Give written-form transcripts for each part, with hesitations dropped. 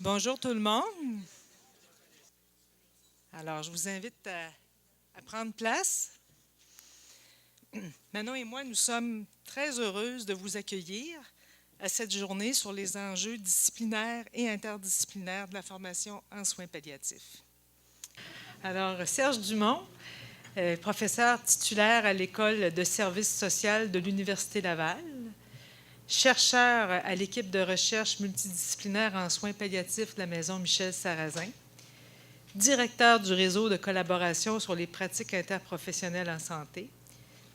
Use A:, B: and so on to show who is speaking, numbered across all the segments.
A: Bonjour tout le monde. Alors, je vous invite à prendre place. Manon et moi, nous sommes très heureuses de vous accueillir à cette journée sur les enjeux disciplinaires et interdisciplinaires de la formation en soins palliatifs. Alors, Serge Dumont, professeur titulaire à l'École de service social de l'Université Laval, chercheur à l'équipe de recherche multidisciplinaire en soins palliatifs de la Maison Michel Sarrazin, directeur du réseau de collaboration sur les pratiques interprofessionnelles en santé,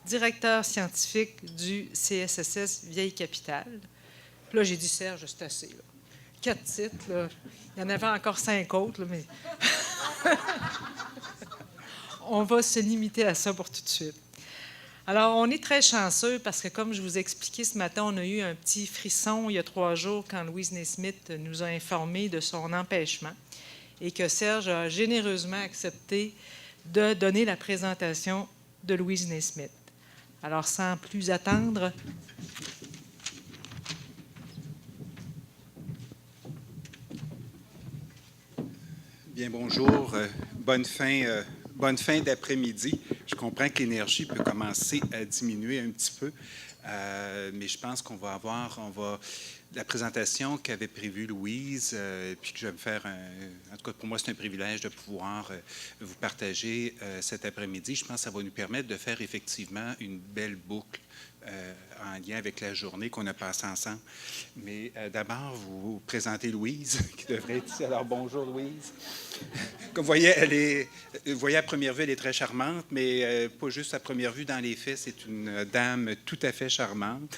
A: directeur scientifique du CSSS Vieille-Capitale. Là, j'ai dit Serge, c'est assez. Là. 4 titres. Là. Il y en avait encore 5 autres, là, mais on va se limiter à ça pour tout de suite. Alors, on est très chanceux parce que, comme je vous expliquais ce matin, on a eu un petit frisson il y a 3 jours quand Louise Naismith nous a informés de son empêchement et que Serge a généreusement accepté de donner la présentation de Louise Naismith. Alors, sans plus attendre,
B: Bien, bonjour. Bonne fin d'après-midi. Je comprends que l'énergie peut commencer à diminuer un petit peu, mais je pense la présentation qu'avait prévue Louise, puis que je vais me faire, en tout cas pour moi c'est un privilège de pouvoir vous partager cet après-midi. Je pense que ça va nous permettre de faire effectivement une belle boucle en lien avec la journée qu'on a passée ensemble. Mais d'abord, vous présentez Louise, qui devrait être ici. Alors, bonjour Louise. Comme vous voyez, à première vue, elle est très charmante, mais pas juste à première vue. Dans les faits, c'est une dame tout à fait charmante.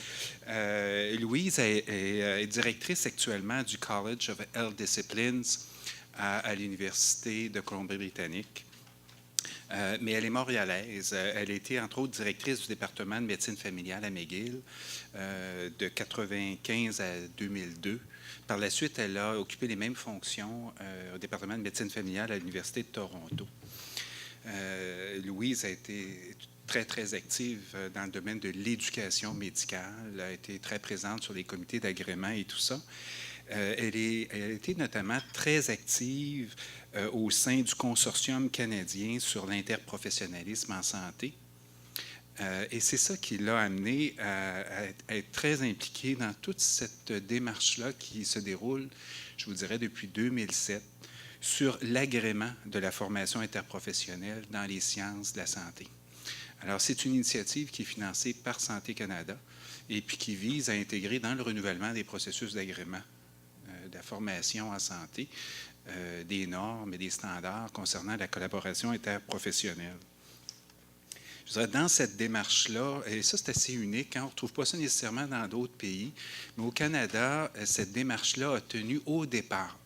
B: Louise est directrice actuellement du College of Health Disciplines à l'Université de Colombie-Britannique. Mais elle est montréalaise. Elle a été, entre autres, directrice du département de médecine familiale à McGill de 1995 à 2002. Par la suite, elle a occupé les mêmes fonctions au département de médecine familiale à l'Université de Toronto. Louise a été très, très active dans le domaine de l'éducation médicale. Elle a été très présente sur les comités d'agrément et tout ça. Elle a été notamment très active au sein du consortium canadien sur l'interprofessionnalisme en santé. Et c'est ça qui l'a amené à être très impliqué dans toute cette démarche-là qui se déroule, je vous dirais, depuis 2007 sur l'agrément de la formation interprofessionnelle dans les sciences de la santé. Alors, c'est une initiative qui est financée par Santé Canada et puis qui vise à intégrer dans le renouvellement des processus d'agrément de la formation en santé des normes et des standards concernant la collaboration interprofessionnelle. Je dirais, dans cette démarche-là, et ça c'est assez unique, hein, on ne retrouve pas ça nécessairement dans d'autres pays, mais au Canada, cette démarche-là a tenu au départ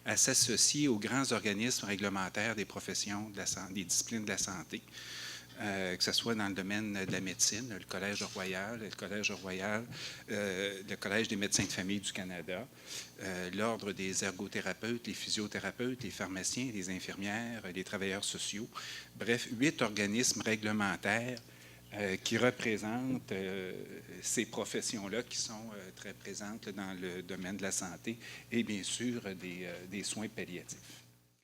B: à s'associer aux grands organismes réglementaires des professions, des disciplines de la santé, que ce soit dans le domaine de la médecine, le Collège Royal, le Collège des médecins de famille du Canada, l'Ordre des ergothérapeutes, les physiothérapeutes, les pharmaciens, les infirmières, les travailleurs sociaux. Bref, 8 organismes réglementaires qui représentent ces professions-là qui sont très présentes dans le domaine de la santé et bien sûr des soins palliatifs.